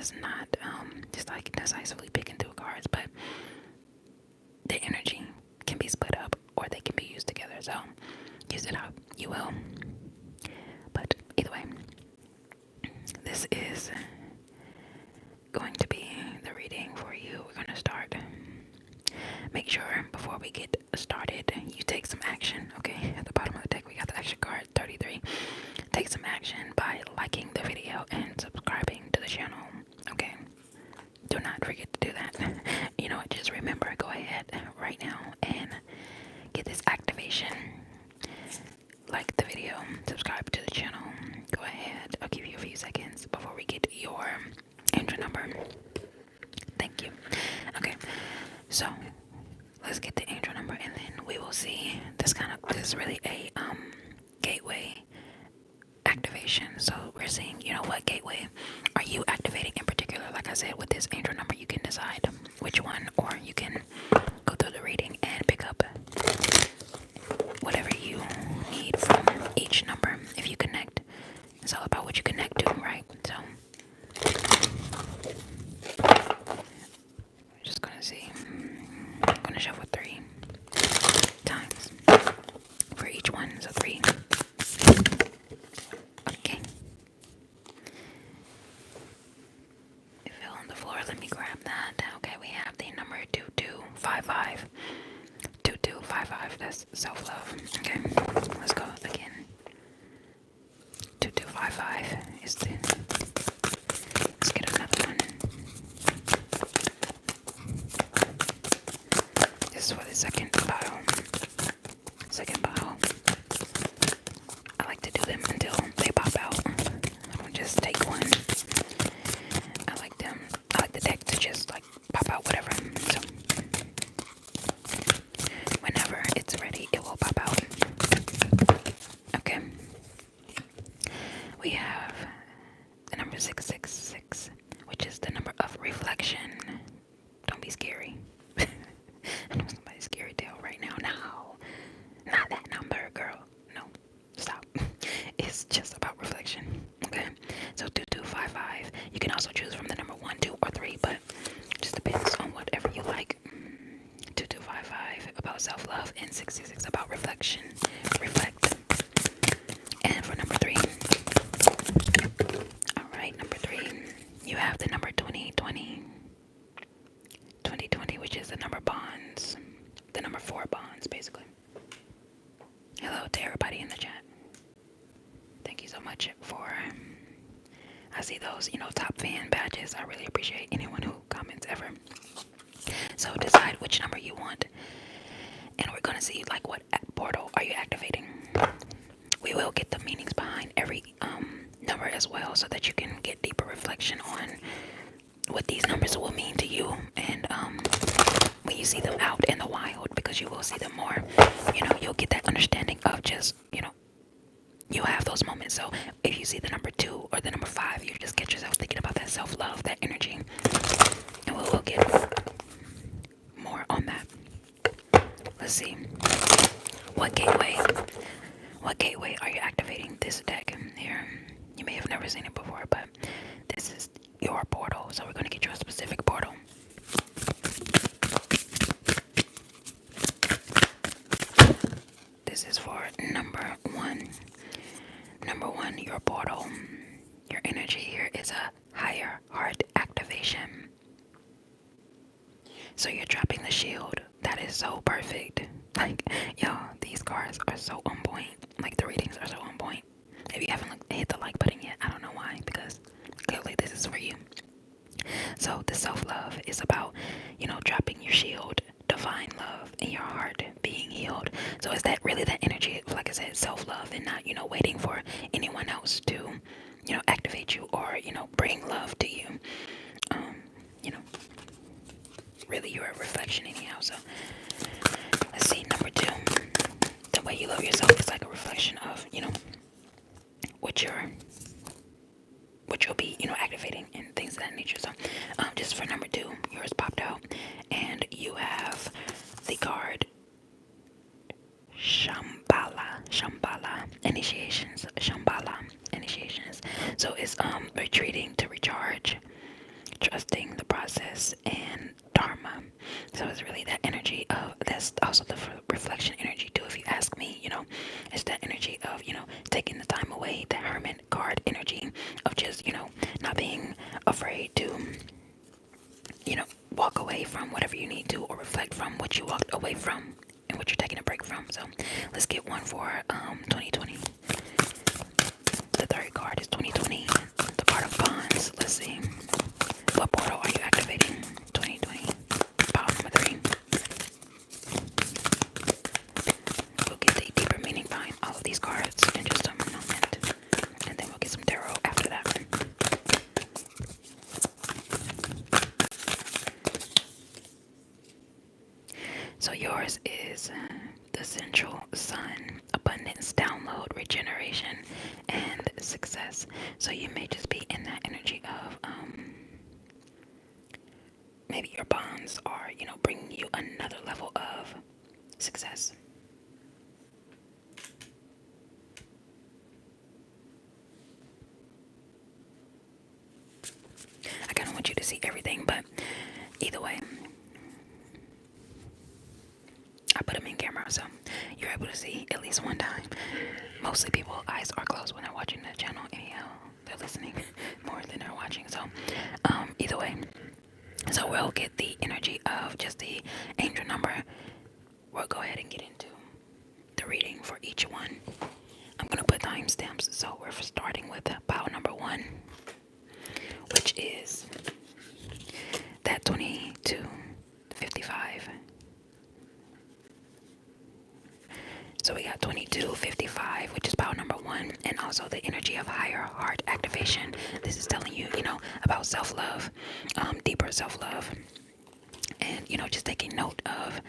is not just like decisively picking through cards, but the energy can be split up or they can be used together. So use it how you will. But either way, this is going to be the reading for you. We're going to start. Make sure before we get started, you take some action. Okay, at the bottom of the deck, we got the action card 33. Take some action by liking the video and subscribing to the channel. Okay, do not forget to do that. You know what? Just remember, go ahead right now and get this activation. Like the video, subscribe to the channel. Go ahead. I'll give you a few seconds before we get your intro number. Thank you. Okay, so let's get the intro number and then we will see. This is really a gateway activation. So we're seeing, you know, what gateway are you activating in particular. Like I said, with this intro number you can decide which one, or you can go through the reading and pick up whatever you need from each number. If you connect, it's all about what you connect to, right? So we're just gonna see. I'm gonna shuffle 3 times for each one, so 3. Okay. It fell on the floor. Let me grab that. Okay, we have the number 2255. 2255. That's self-love. Okay, let's go again. 2255 is the. Let's get another one. This is for the second pile. Second pile. I like to do them until they pop out. I don't just take one. I like them. I like the deck to just like pop out whatever. So whenever it's ready, it will pop out. Okay. We have the number 666, which is the number of reflection. Don't be scary. I know somebody's scary tale right now. No, not that number, girl. No, stop. It's just about reflection. Okay, so 2255. You can also choose from the number 1, 2, or 3, but it just depends on whatever you like. 2255 about self-love and 666 about reflection. Reflect. And for number 3. Alright, number 3. You have the number 2020. 2020, which is the number bonds. The number 4 bonds, basically. Hello to everybody in the chat. Thank you so much for, I see those, you know, top fan badges. I really appreciate anyone who comments ever. So decide which number you want. And we're going to see, like, what portal are you activating. We will get the meanings behind every number as well, so that you can get deeper reflection on what these numbers will mean to you. And when you see them out in the wild, because you will see them more, you know, you'll get that understanding of just, you know, you have those moments. So if you see the number 2 or the number 5, you just get yourself thinking about that self-love, that energy. And we'll get more on that. Let's see. What gateway are you activating this deck here? You may have never seen it before, but this is your portal. So we're going to get you a specific portal. This is for number 1. Number 1, your portal. Your energy here is a higher heart activation. So you're dropping the shield. That is so perfect. Like, yo, these cards are so on point. Like, the readings are so on point. If you haven't hit the like button yet, I don't know why, because clearly this is for you. So the self-love is about, you know, dropping your shield, divine love in your heart, being healed. So is that really that energy, like I said, self-love, and not, you know, waiting for anyone else to, you know, activate you or, you know, bring love to you. You know, really you're a reflection anyhow. So let's see, number 2. The way you love yourself is like a reflection of, you know, what you'll be, you know, activating and things of that nature. So just for number 2, yours popped out, and you have the card Shambhala initiations. So it's retreating to recharge. trusting the process, and dharma. So it's really that energy of, that's also the reflection energy too, if you ask me. It's that energy of, taking the time away, the hermit card energy of just, not being afraid to, walk away from whatever you need to, or reflect from what you walked away from and what you're taking a break from. So let's get one for 2020. The third card is 2020, the card of bonds. Let's see. What portal are you activating? 2020. Pile number 3. We'll get the deeper meaning behind all of these cards in just a moment. And then we'll get some tarot after that. So yours is the central sun, abundance, download, regeneration, and success. So you may just be in that energy of maybe your bonds are, bringing you another level of success. I kind of want you to see everything, but either way, I put them in camera so you're able to see at least one time. Mostly people's eyes are closed when they're watching the channel. Anyhow, they're listening more than they're watching. So either way, so we'll get the energy of just the angel number. We'll go ahead and get into the reading for each one. I'm going to put timestamps. So we're starting with pile number 1, which is that 2255. So we got 2255, which is pile number 1, and also the energy of higher heart activation. This is telling you, about self-love, deeper self-love, and, just taking note of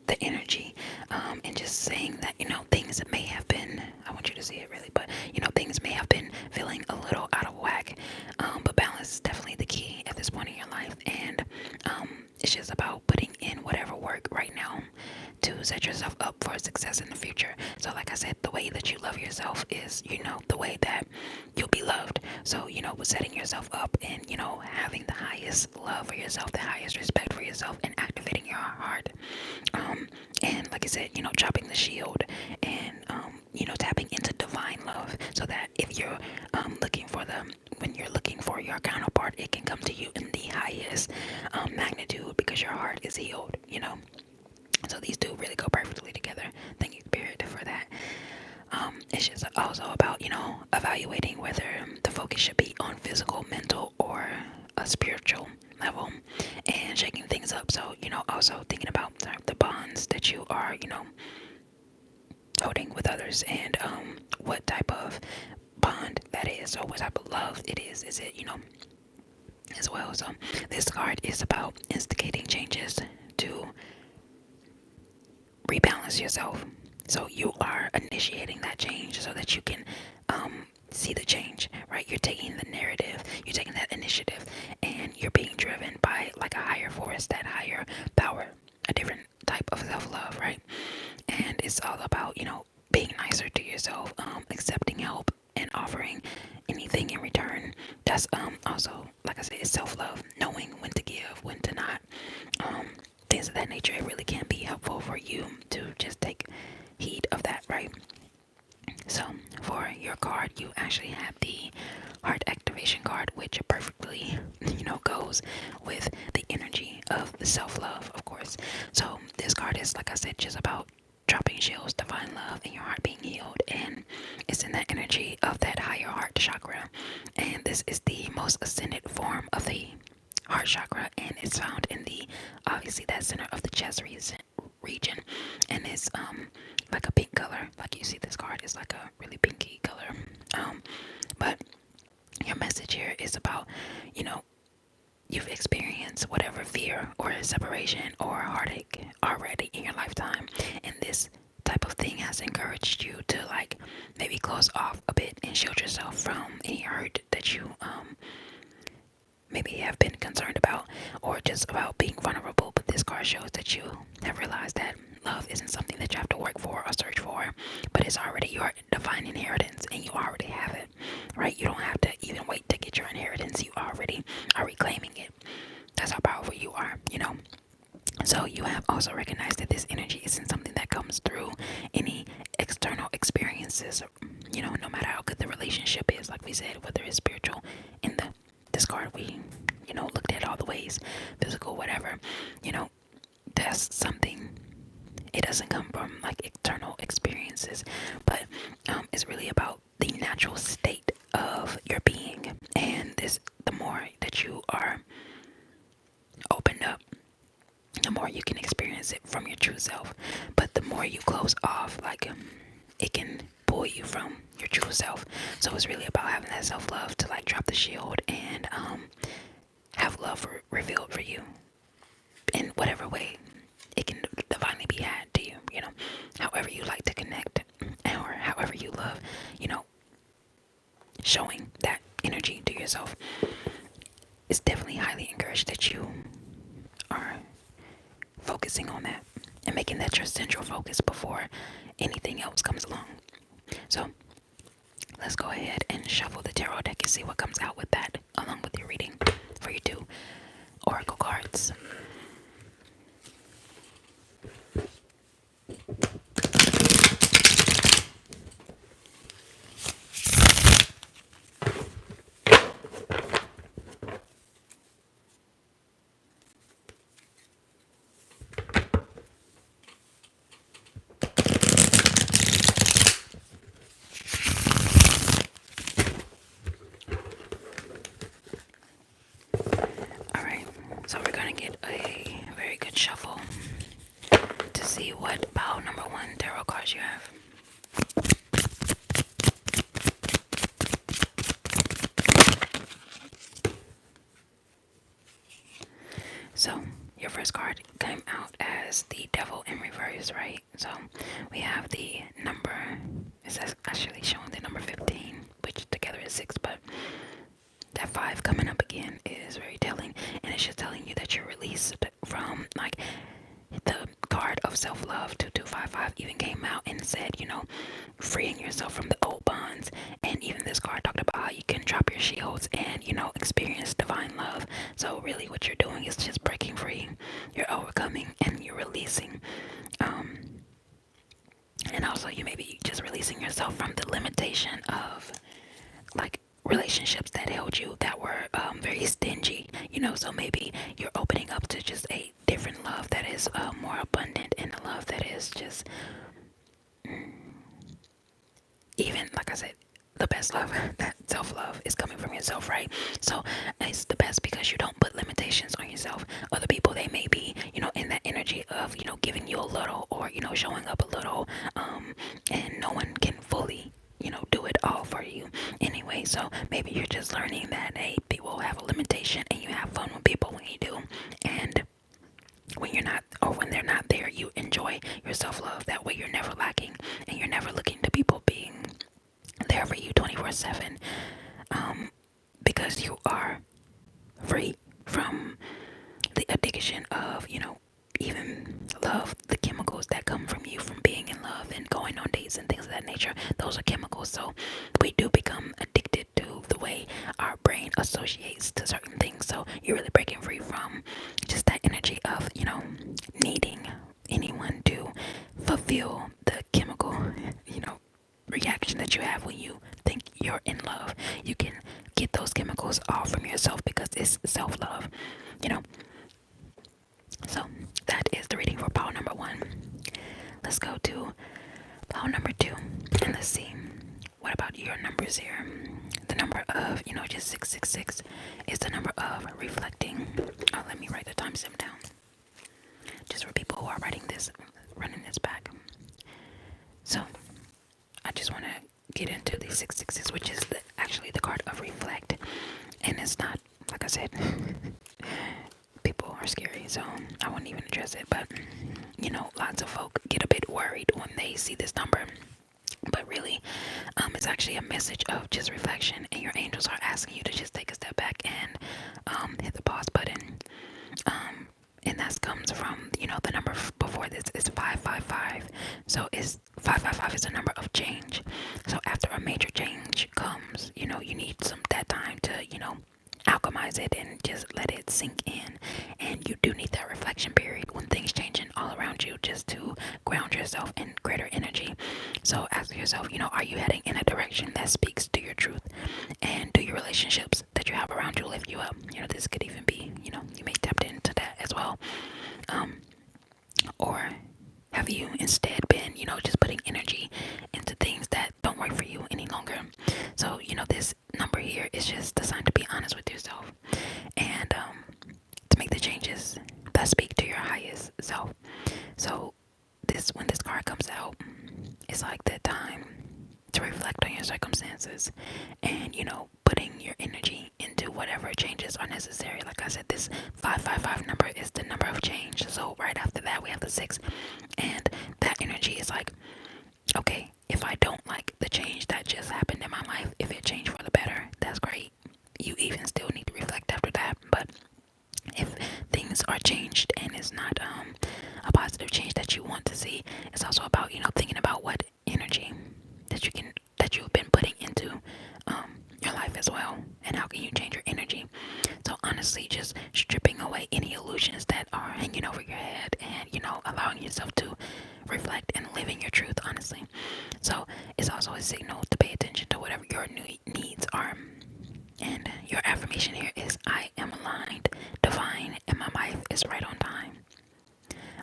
the energy, and just saying that, things may have been, I want you to see it really, but, things may have been feeling a little out of whack, but balance is definitely the key at this point in your life, and it's just about putting in whatever work right now to set yourself up for success in the future. So like I said, the way that you love yourself is, the way that you'll be loved. So, setting yourself up and, having the highest love for yourself, the highest respect for yourself, and activating your heart. And like I said, dropping the shield and, tapping into divine love, so that if you're when you're looking for your counterpart, it can come to you in the highest magnitude, because your heart is healed, So these two really go perfectly together. Thank you, Spirit, for that. It's just also about, evaluating whether the focus should be on physical, mental, or a spiritual level, and shaking things up. So, also thinking about the bonds that you are, holding with others, and what type of bond that is. So what type of love it is it, as well. So this card is about instigating changes to rebalance yourself. So you are initiating that change so that you can see the change, right? You're taking the narrative, you're taking that initiative, and you're being driven by like a higher force, that higher power, a different type of self-love, right? And it's all about, being nicer to yourself, accepting help, and offering anything in return. That's also, like I said, it's self-love, knowing when to give, when to not. Things of that nature. It really can be helpful for you to just take heed of that, right? So for your card, you actually have the heart activation card, which perfectly, goes with the energy of the self-love, of course. So this card is, like I said, just about dropping shields, divine love, and your heart being healed, and it's in that energy of that higher heart chakra. And this is the most ascended form of the heart chakra, and it's found in the, obviously, that center of the chest region, and it's like a pink color. Like you see, this card is like a really pinky color. But your message here is about, you've experienced whatever fear or separation or heartache already in your lifetime, and this type of thing has encouraged you to like maybe close off a bit and shield yourself from any hurt that you maybe have been concerned about, or just about being vulnerable. But this card shows that you have realized that love isn't something that you have to work for or search for, but it's already your divine inheritance, and you already have it, right? You don't have to even wait to get your inheritance. You already this card, we, looked at all the ways, physical, whatever, you know, that's something. It doesn't come from like external experiences, but it's really about the natural state of your being. And the more that you are opened up, the more you can experience it from your true self. But the more you close off, like it can pull you from your true self. So it's really about having that self-love to like drop the shield and have love revealed for you in whatever way it can divinely be had to you, however you like to connect or however you love, showing that energy to yourself. It's definitely highly encouraged that you are focusing on that and making that your central focus before anything else comes along. So let's go ahead and shuffle the tarot deck and see what comes out with that along with your reading for your 2 oracle cards. Alright, so we're gonna get a very good shuffle to see what pile number 1 tarot cards you have. So your first card came out as the Devil in reverse, right? So we have the number, it's actually showing the number 15, which together is 6, but that 5 coming up again is very telling, and it's just telling you that you're released from like the card of self-love. 2255 even came out and said, freeing yourself from the old bonds. And even this card talked about how you can drop your shields and, experience divine love. So really what you're doing is just breaking free. You're overcoming and you're releasing. And also you may be just releasing yourself from the limitation of like relationships that held you that were very stingy, so maybe you're opening up to just a different love that is more abundant, and a love that is just even, like I said, the best love, that self-love is coming from yourself, right? So it's the best because you don't put limitations on yourself. Other people, they may be, in that energy of, giving you a little, or, showing up a little, and no one can fully, do it all for you anyway. So maybe you're just learning that, hey, people have a limitation and you have fun with people when you do. And when you're not, or when they're not there, you enjoy your self-love. That way you're never lacking and you're never looking to people being there for you 24/7, because you are free from the addiction of, even love, the chemicals that come from you from being in love and going on dates and things of that nature. Those are chemicals. So we do become addicted to the way our brain associates to certain things. So you're really breaking free from just that energy of, needing anyone to fulfill the chemical, reaction that you have when you think you're in love. You can get those chemicals all from yourself because it's self-love, So that is the reading for pile number 1. Let's go to pile number 2 and let's see what about your numbers here. The number of, just 666 is the number of reflecting. Oh, let me write the timestamp down just for people who are running this back. So I just want to get into the 666, which is actually the card of reflect. And it's not, like I said, people are scary, so I wouldn't even address it. But, lots of folk get a bit worried when they see this number. But really, it's actually a message of just reflection, and your angels are asking you to just take a step back and hit the pause button. And that comes from, the number before this is 555. So 555 is the number of change. So after a major change comes, you need that time to, alchemize it and just let it sink in. And you do need that reflection period when things changing all around you, just to ground yourself in greater energy. So ask yourself, are you heading in a direction that speaks to your truth? And do your relationships that you're you have around you lift you up. This could even be, you may tap into that as well. Um, or have you instead been, just putting energy into things that don't work for you any longer? So, this number here is just designed to be honest with yourself and to make the changes that speak to your highest self. So, when this card comes out, it's like the time to reflect on your circumstances and, putting your energy into whatever changes are necessary. Like I said, this 555 number is the number of change. So, right after that, we have the 6, and that energy is like, okay, if I don't like the change that just happened in my life, if it changed for the better, that's great. You even still need to reflect after that. But if things are changed and it's not a positive change that you want to see, it's also about thinking about what energy that you've been putting into your life as well, and how can you change your energy. So honestly, just stripping away any illusions that are hanging over your head, and allowing yourself to reflect and live in your truth, honestly. So it's also a signal to pay attention to whatever your needs are. And your affirmation here is, I am aligned, divine, and my life is right on time.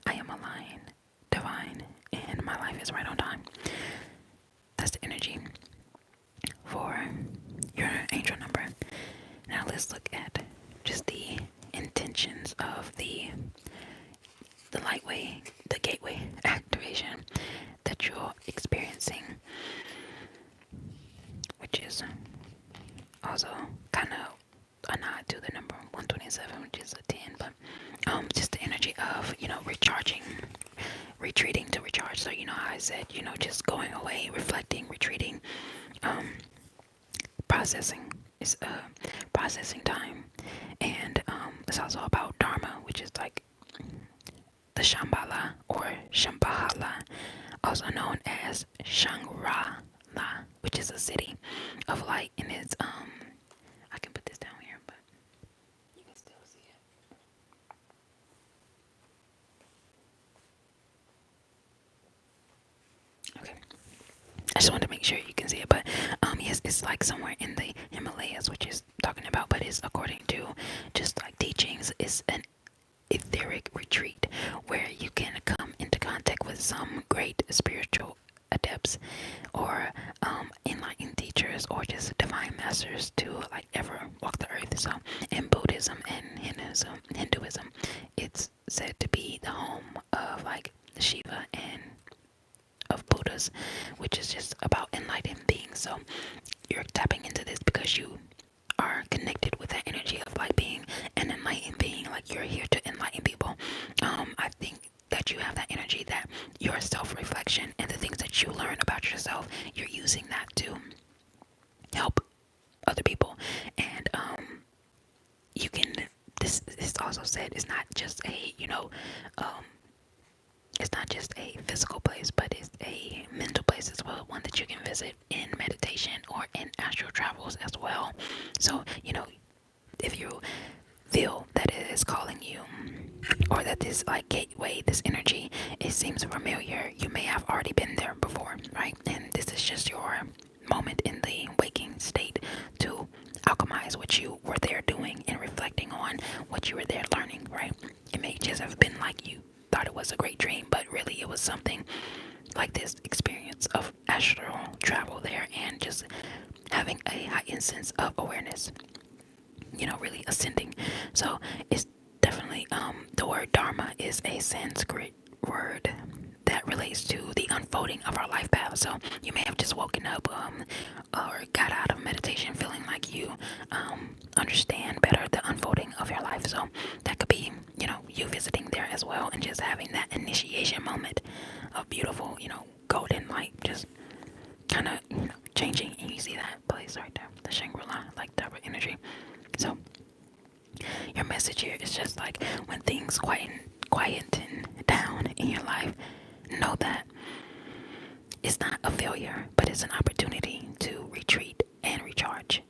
I am aligned, divine, and my life is right on time. That's the energy for your angel number. Now let's look at just the intentions of the lightway, the gateway activation that you're experiencing, which is also kind of a nod to the number 127, which is a 10, but just the energy of recharging, retreating to recharge. So how I said, just going away, reflecting, retreating, processing. It's processing time, and it's also about dharma, which is like the Shambhala or Shambhala, also known as Shangri-La, which is a city of light, and it's I can put this down here, but you can still see it. Okay. I just wanted to make sure you can see it, but yes, it's like somewhere in the Himalayas, which is talking about, but it's according to just like teachings, it's an etheric retreat where you can come into contact with some great spiritual adepts or enlightened teachers or just divine masters to like ever walk the earth. So in Buddhism and Hinduism, it's said to be the home of like Shiva and of Buddhas, which is just about enlightened beings. So you're tapping into this because you are connected with that energy of like being an enlightened being, like you're here to enlighten people. I think that you have that energy, that your self-reflection and the things that you learn about yourself, you're using that to help other people. And you can, this is also said, it's not just a it's not just a physical place, but it's a mental place as well, one that you can visit in meditation or in astral travels as well. So, if you feel that it is calling you, or that this like gateway, this energy, it seems familiar, you may have already been there before, right? And this is just your moment in the waking state to alchemize what you were there doing and reflecting on what you were there learning, right? It may just have been like you thought it was a great dream, but really it was something like this experience of astral travel there, and just having a heightened sense of awareness, really ascending. So it's definitely the word dharma is a Sanskrit word that relates to the unfolding of our life path. So you may have just woken up or got out of meditation feeling like you understand better the unfolding of your life. So that could be, you visiting there as well, and just having that initiation moment of beautiful, golden light, just kind of changing. And you see that place right there, the Shangri-La, like type of energy. So your message here is just like, when things quieten down in your life, know that it's not a failure, but it's an opportunity to retreat and recharge.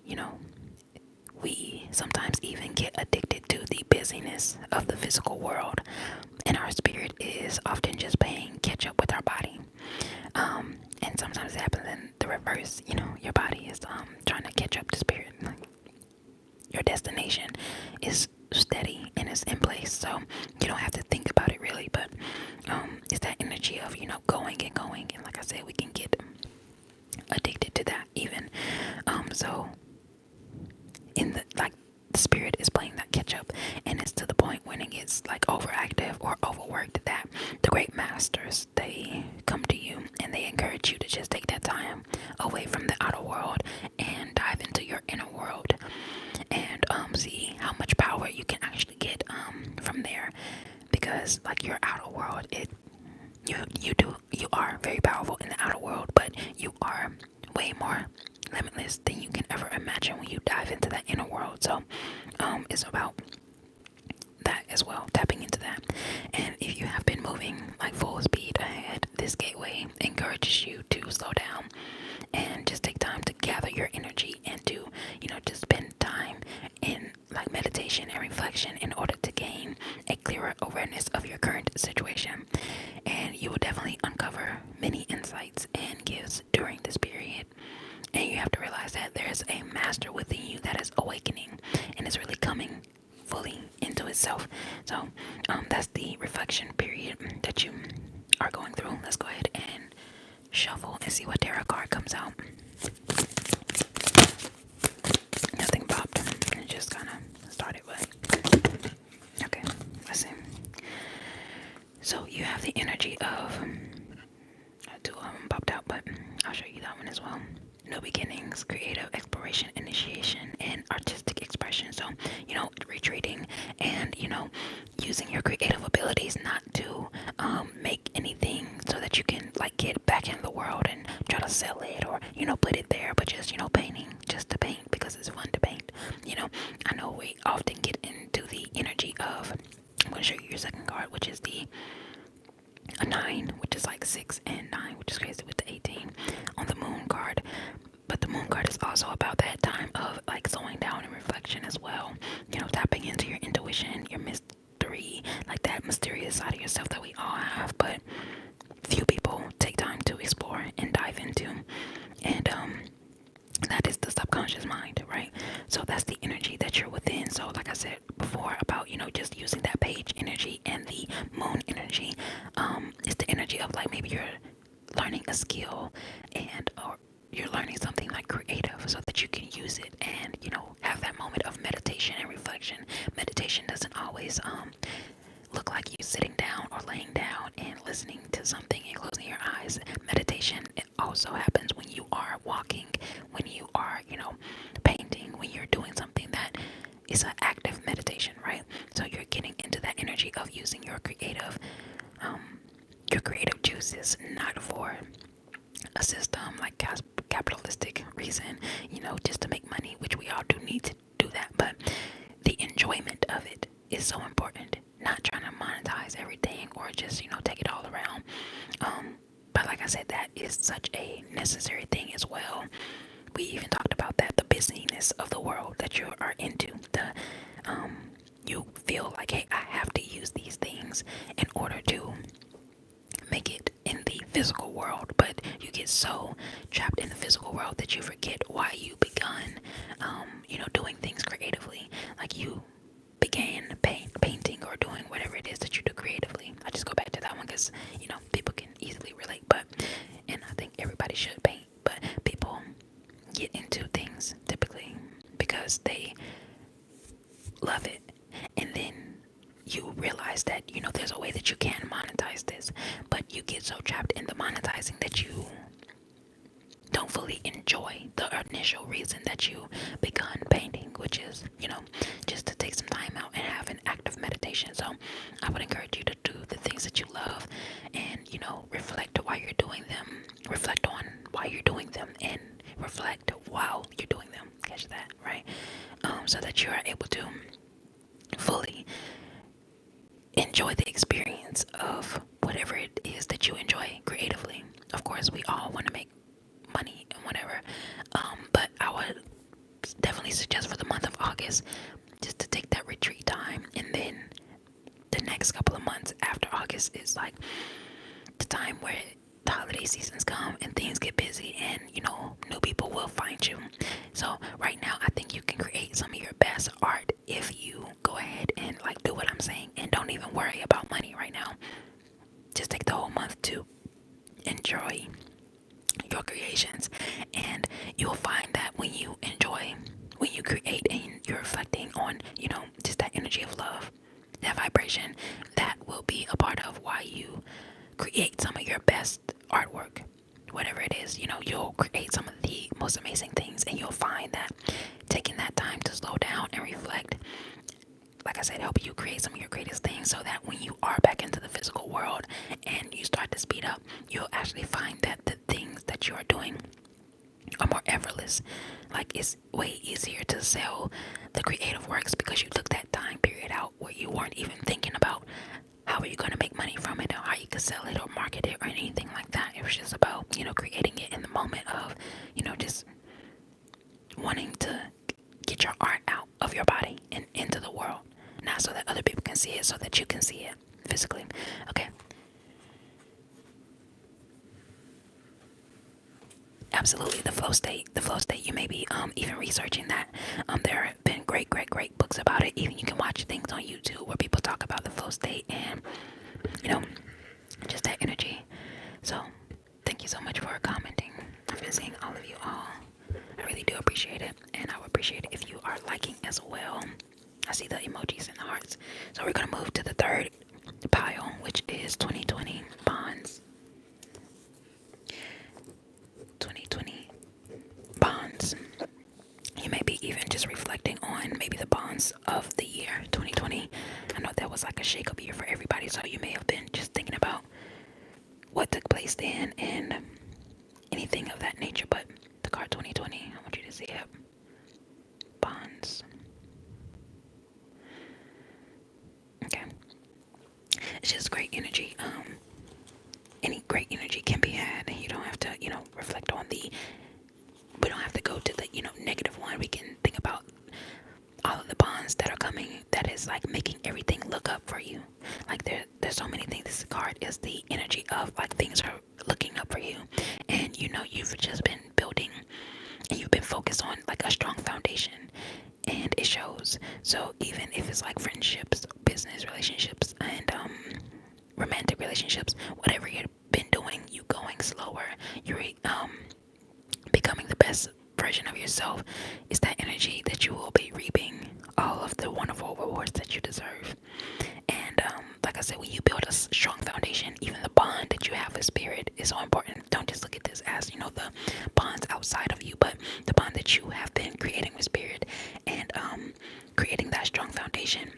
We sometimes even get addicted to the busyness of the physical world, and our spirit is often just playing catch up with our body. And sometimes it happens in the reverse. Your body is trying to catch up to spirit. Like, destination is steady and it's in place. So you don't have to think about it really, but it's that energy of, going and going. And like I said, we can get addicted to that even. So in the spirit is playing that catch up, and it's to the point when it gets like overactive or overworked that the great masters, they come to you and they encourage you to just take that time away from the outer world and dive into your inner world, and see how much power you can actually get from there. Because like your outer world, you are very powerful in the outer world, but you are way more limitless than you can ever imagine when you dive into that inner world. So it's about that as well, tapping into that. And if you have been moving like full speed ahead, this gateway encourages you to slow down and just take time to gather your energy and to, just spend time in like meditation and reflection in order to gain a clearer awareness of your current situation. And you will definitely uncover many insights and gifts during this period. And you have to realize that there's a master within you that is awakening and is really coming fully into itself. So that's the reflection period that you are going through. Let's go ahead and shuffle and see what tarot card comes out. Nothing popped. It just kind of started, but okay, let's see. So you have the energy of two of them popped out, but I'll show you that one as well. New beginnings, creative exploration, initiation, and artistic expression. So, retreating and, using your creative abilities not to make anything so that you can, like, get back in the world and try to sell it or, put it there, but just, painting just to paint because it's fun to paint. I know we often get into the energy of, I'm going to show you your second card, which is a 9, which is like 6 and 9, which is crazy with the 18 on the moon card. But the moon card is also about that time of like slowing down and reflection as well. Tapping into your intuition, your mystery, like that mysterious side of yourself that we all have, but few people take time to explore and dive into. And that is the subconscious mind, right? So that's the energy that you're within. So like I said before about, just using that page energy and the moon energy, it's the energy of like maybe you're learning a skill and or you're learning something like creative so that you can use it and, have that moment of meditation and reflection. Meditation doesn't always look like you sitting down or laying down and listening to something and closing your eyes. Meditation, it also happens when you are walking, when you are, painting, when you're doing something that is an active meditation, right? So you're getting into that energy of using your creative juices, not for a system like capitalistic reason, just to make money, which we all do need to do that, but the enjoyment of it is so important. Not trying to monetize everything or just, take it all around. But like I said, that is such a necessary thing as well. We even talked about that, the busyness of the world that you are into. You feel like, hey, I have to use these things in order to make it in the physical world, but you get so trapped in the physical world that you forget why you begun, doing things creatively. Like you began painting or doing whatever it is that you do creatively. I just go back to that one because, people can easily relate, and I think everybody should paint, but people get into things typically because they love it, and then you realize that, there's a way that you can monetize this, but you get so trapped in the monetizing that you don't fully enjoy the initial reason that you begun painting, which is, just to take some time out and have an active meditation. So I would encourage you to do the things that you love and, reflect while you're doing them, reflect on why you're doing them, and reflect while you're doing them. Catch that, right? So that you are able to fully enjoy the experience of whatever it is that you enjoy creatively. Of course, we all want to make money and whatever, but I would definitely suggest for the month of August just to take that retreat time, and then the next couple of months after August is like the time where the holiday seasons come and things get busy, and new people will find you. So right now I think you can create some of your best art vision, that will be a part of why you create some of your best artwork. Whatever it is, you'll create some of the most amazing things, and you'll find that taking that time to slow down and reflect, like I said, help you create some of your greatest things, so that when you are back into the physical world and you start to speed up, you'll actually find that the things that you are doing are more effortless. Like, it's way easier to sell the creative works because you took that time period out where you weren't even thinking about how are you going to make money from it, or how you could sell it or market it or anything like that. It was just about, creating it in the moment of, just wanting to get your art out of your body and into the world. Not so that other people can see it, so that you can see it physically. Okay. Absolutely, the flow state. The flow state. You may be even researching that. There have been great books about it. Even you can watch things on YouTube where people talk about the flow state and you know just that energy. So thank you so much for commenting. I've been seeing all of you all. I really do appreciate it, and I would appreciate it if you are liking as well. I see the emojis and the hearts. So we're gonna move to the third pile, which is 2020 bonds. 2020 bonds. You may be even just reflecting on maybe the bonds of the year 2020. I know that was like a shake-up year for everybody, so you may have been just thinking about what took place then and anything of that nature. But the card 2020, I want you to see it. Bonds. Okay. It's just great energy. Any great energy can be had. You don't have to, reflect on we don't have to go to the, negative one. We can think about all of the bonds that are coming, that is like making everything look up for you. Like there's so many things. This card is the energy of like things are looking up for you. And you've just been building, and you've been focused on like a strong foundation, and it shows. So even if it's like friendships, business relationships, and romantic relationships, whatever you've been doing, you going slower, you're becoming the best version of yourself, is that energy that you will be reaping all of the wonderful rewards that you deserve. And like I said, when you build a strong foundation, even the bond that you have with spirit is so important. Don't just look at this as the bonds outside of you, but the bond that you have been creating with spirit, and creating that strong foundation.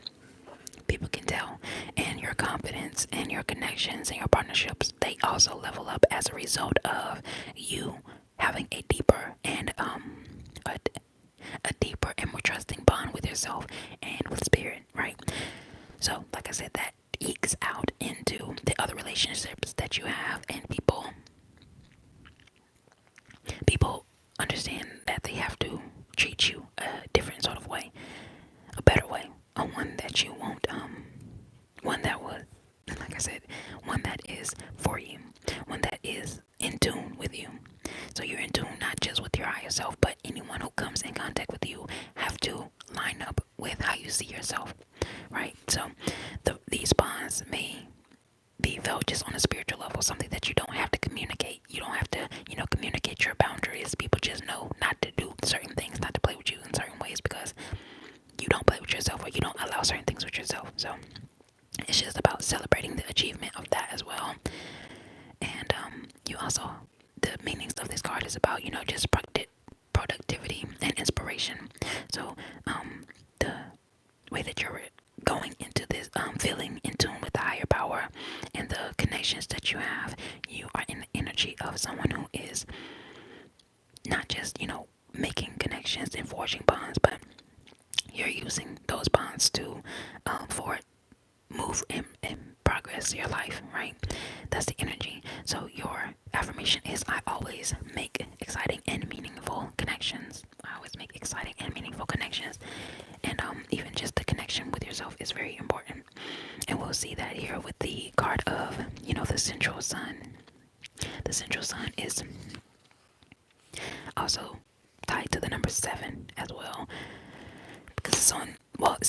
People can tell, and your confidence and your connections and your partnerships, they also level up as a result of you having a deeper and a deeper and more trusting bond with yourself and with spirit, right? So like I said, that ekes out into the other relationships that you have, and people understand that they have to treat you a different sort of way, a better way, a one that you won't one that would, like I said, one that is for you, one that is in tune with you. So you're in tune not just with your higher self, but anyone who comes in contact with you have to line up with how you see yourself, right? So these bonds may be felt just on a spiritual level, something that you don't have to communicate. You don't have to, communicate your boundaries. People just know not to do certain things, not to play with you in certain ways, because you don't play with yourself, or you don't allow certain things with yourself. So it's just about celebrating the achievement of that as well. And you also, the meanings of this card is about, just productivity and inspiration. So the way that you're going into this, feeling in tune with the higher power and the connections that you are in the energy of someone who is not just, making connections and forging bonds, but you're using those bonds to for move and progress your life, right? That's the energy. So your affirmation is, I always make exciting and meaningful connections. I always make exciting and meaningful connections. And even just the connection with yourself is very important. And we'll see that here with the card of, the central sun. The central sun is also tied to the number 7 as well, because it's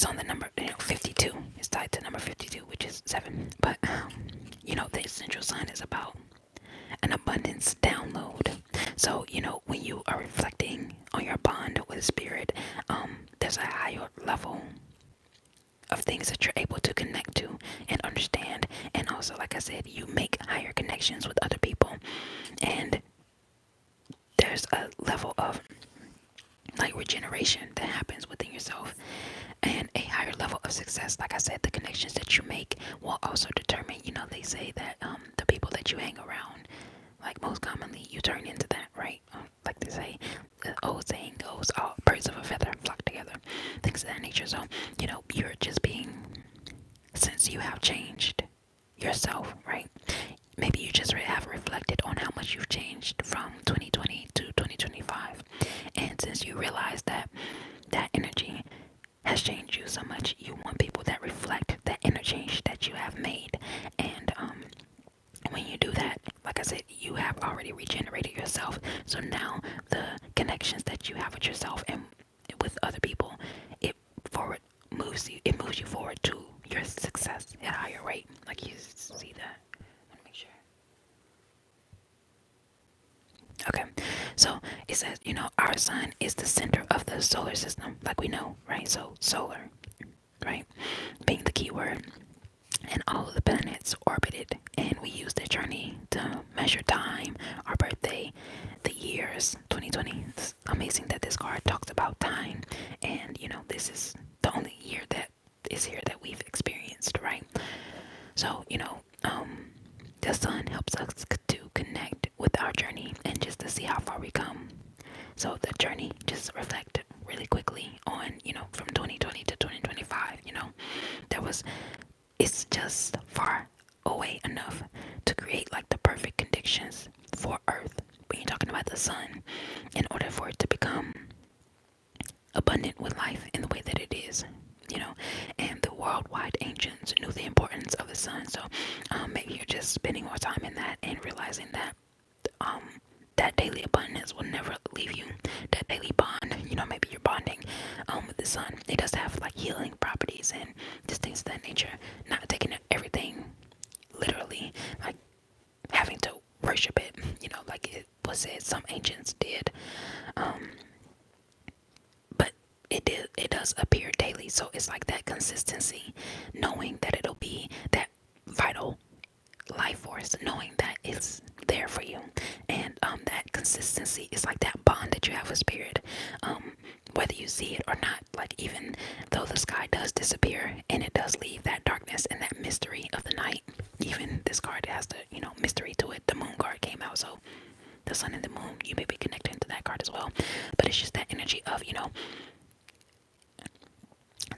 on the number 52. It's tied to number 52, which is 7. But the essential sign is about an abundance download. So when you are reflecting on your bond with spirit, there's a higher level of things that you're able to connect to and understand. And also, like I said, you make higher connections with other people. And there's a level of like regeneration that happens within yourself and a higher level of success. Like I said, the connections that you make will also determine, they say that the people that you hang around, like most commonly, you turn into that, right? Like they say, the old saying goes, all birds of a feather flock together, things of that nature. So, you're just being, since you have changed yourself, right? Maybe you just have reflected on how much you've changed from 2020 to 2025. And since you realize that that energy has changed you so much, you want people that reflect that inner change that you have made. And when you do that, like I said, you have already regenerated yourself. So now the connections that you have with yourself and with other people, it forward it moves you forward to your success at a higher rate. Like you see that. Let me make sure. Okay, so it says, our sun is the center of the solar system, like we know, right? So solar, right, being the key word, and all of the planets orbit it, and we use the journey to measure time, our birthday, the years. 2020. It's amazing that this card talks about time, and this is the only year that is here that we've experienced, right? So the sun helps us to connect with our journey and just to see how far we come. So the journey just reflect really quickly on, from 2020 to 2025, there was, it's just far away enough to create like the perfect conditions for Earth. When you're talking about the sun, in order for it to become abundant with life in the way that it is, and the worldwide ancients knew the importance of the sun. So maybe you're just spending more time in that and realizing that um, that daily abundance will never leave you. That daily bond, maybe you're bonding with the sun. It does have like healing properties and just things of that nature. Not taking everything literally, like having to worship it, like it was said some ancients did. But it does appear daily, so it's like that consistency, knowing that it'll be that vital life force, knowing that it's there for you. And that consistency is like that bond that you have with spirit, whether you see it or not. Like even though the sky does disappear and it does leave that darkness and that mystery of the night, even this card has the mystery to it. The moon card came out, so the sun and the moon, you may be connecting to that card as well. But it's just that energy of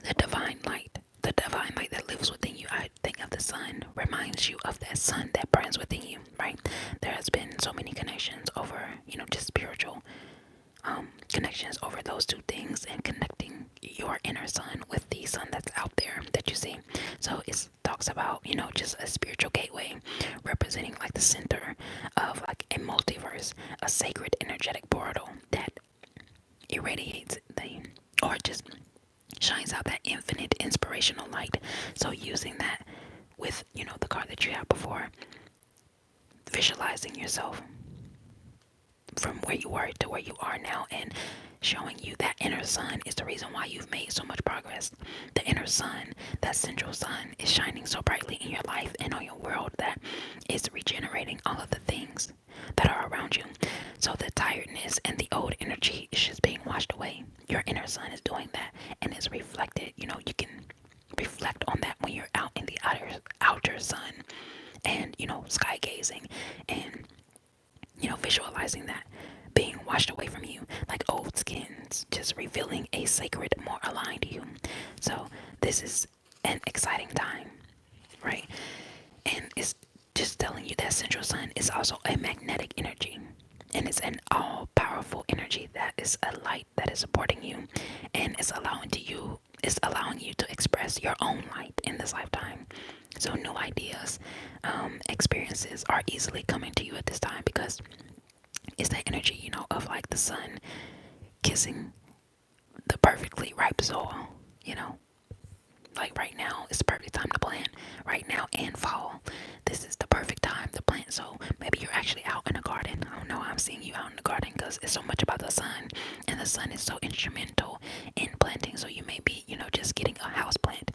the divine light that lives within you. I think of the sun reminds you of that sun that burns within you, right? There has been so many connections over, just spiritual connections over those two things, and connecting your inner sun with the sun that's out there that you see. So it talks about, just a spiritual gateway representing like the center of like a multiverse, a sacred energetic portal that irradiates or just shines out that infinite inspirational light. So using that with, the card that you had before, visualizing yourself from where you were to where you are now, and showing you that inner sun is the reason why you've made so much progress. The inner sun, that central sun, is shining so brightly in your life and on your world that it's regenerating all of the things that are around you. So the tiredness and the old energy is just being washed away. Your inner sun is doing that, and it's reflected. You can reflect on that when you're out in the outer sun, and sky gazing, and visualizing that being washed away from you, like old skins, just revealing a sacred, more aligned you. So this is an exciting time, right? And it's just telling you that central sun is also a magnetic energy, and it's an all-powerful energy that is a light that is supporting you, and it's allowing you to express your own light in this lifetime. So new ideas, experiences are easily coming to you at this time, because it's that energy, of like the sun kissing the perfectly ripe soil, like right now is the perfect time to plant. Right now and fall, this is the perfect time to plant. So maybe you're actually out in a garden. I don't know, I'm seeing you out in the garden because it's so much about the sun, and the sun is so instrumental in planting. So you may be, just getting a house plant.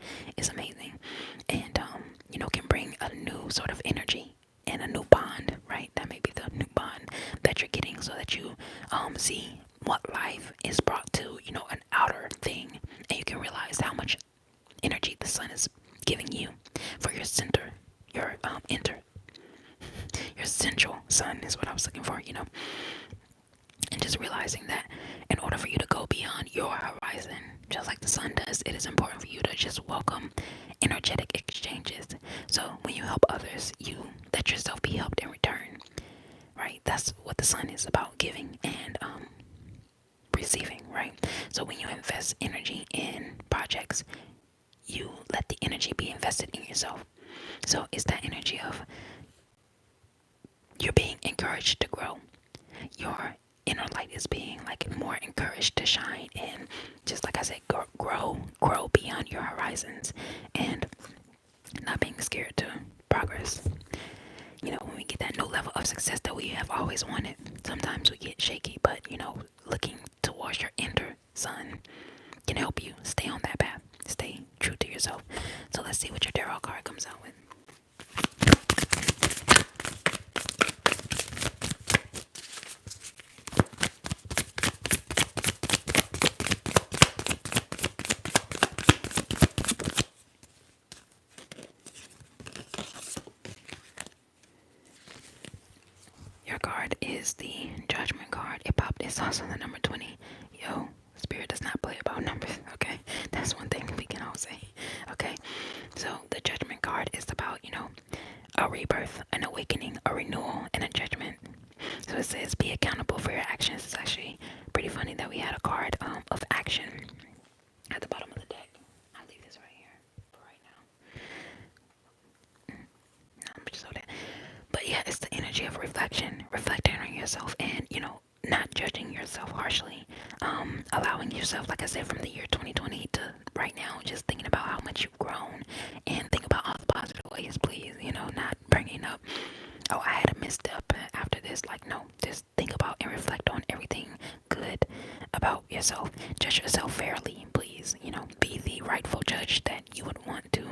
giving you for your center, your your central sun is what I was looking for, and just realizing that in order for you to go beyond your horizon, just like the sun does, it is important for you to just welcome energetic exchanges. So when you help others, you let yourself be helped in return, right? That's what the sun is about, giving and receiving, right? So when you invest energy in projects, you let the energy be invested in yourself. So it's that energy of you're being encouraged to grow. Your inner light is being like more encouraged to shine, and just like I said, grow beyond your horizons, and not being scared to progress. When we get that new level of success that we have always wanted, sometimes we get shaky, but looking towards your inner sun can help you stay on that path, stay true to yourself. So let's see what your tarot card comes out with. Your card is the Judgment card. It popped. It's also the number 20. Yo, Spirit does not play about numbers, okay? That's one thing we can all say, okay? So the Judgment card is about, a rebirth, an awakening, a renewal, and a judgment. So it says be accountable for your actions. It's actually pretty funny that we had a card of action at the bottom of the deck. I'll leave this right here for right now. No, I'm just hold it. But yeah, it's the energy of reflection, reflecting on yourself, and not judging yourself harshly. Allowing yourself, like I said, from the year 2020 to right now, just thinking about how much you've grown, and think about all the positive ways, please. Not bringing up, oh, I had a misstep after this. Like, no, just think about and reflect on everything good about yourself. Judge yourself fairly, please. Be the rightful judge that you would want to,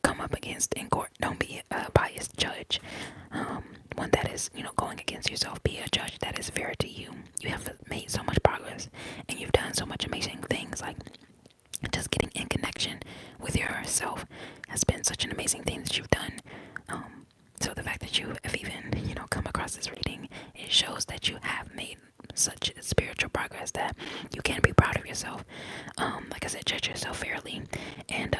come up against in court. Don't be a biased judge. One that is, going against yourself. Be a judge that is fair to you. You have made so much progress, and you've done so much amazing things. Like, just getting in connection with yourself has been such an amazing thing that you've done. So the fact that you have even, come across this reading, it shows that you have made such spiritual progress that you can be proud of yourself. Like I said, judge yourself fairly, and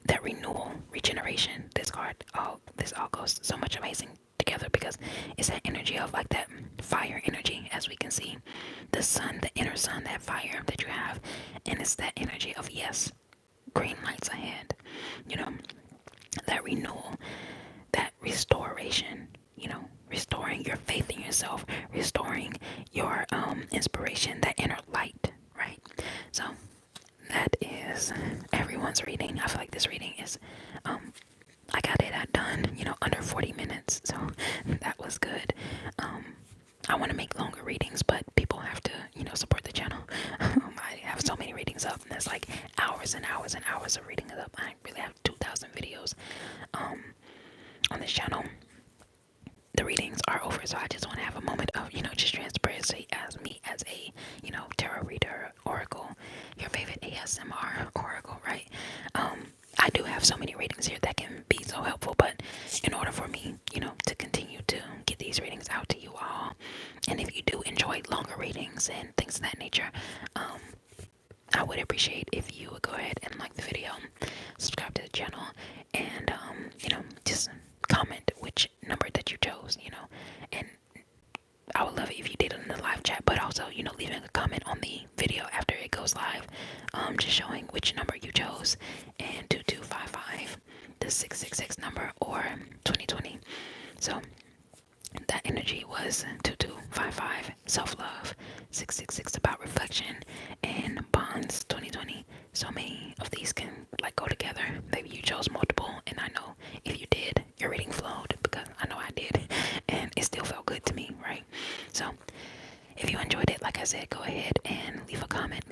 that renewal, regeneration. This all goes so much amazing together, because it's that energy of like that fire energy, as we can see, the sun, the inner sun, that fire that you have, and it's that energy of yes, green lights ahead. That renewal, that restoration. Restoring your faith in yourself, restoring your inspiration, that inner light, right? So that is everyone's reading. I feel like this reading is I got it done, under 40 minutes, so that was good. I want to make longer readings, but people have to, support the channel. I have so many readings up, and there's like hours and hours and hours of reading up. I really have 2,000 videos on this channel. The readings are over, so I just want to have a moment of, just transparency as me, as a, tarot reader, oracle, your favorite ASMR oracle, right? I do have so many readings here that can be so helpful, but in order for me, to continue to get these readings out to you all, and if you do enjoy longer readings and things of that nature, I would appreciate if you would go ahead and like the video, subscribe to the channel, and, just comment which number that you chose, and I would love it if you did it in the live chat, but also, leaving a comment on the video after it goes live, just showing which number you chose, and 2255, the 666 number, or 2020. So that energy was 2255, self-love, 666 about reflection, and bonds, 2020. So many of these can go together. Maybe you chose multiple, and I know if you did, your reading flowed, because I know I did, and it still felt good to me, right? So if you enjoyed it, like I said, go ahead and leave a comment.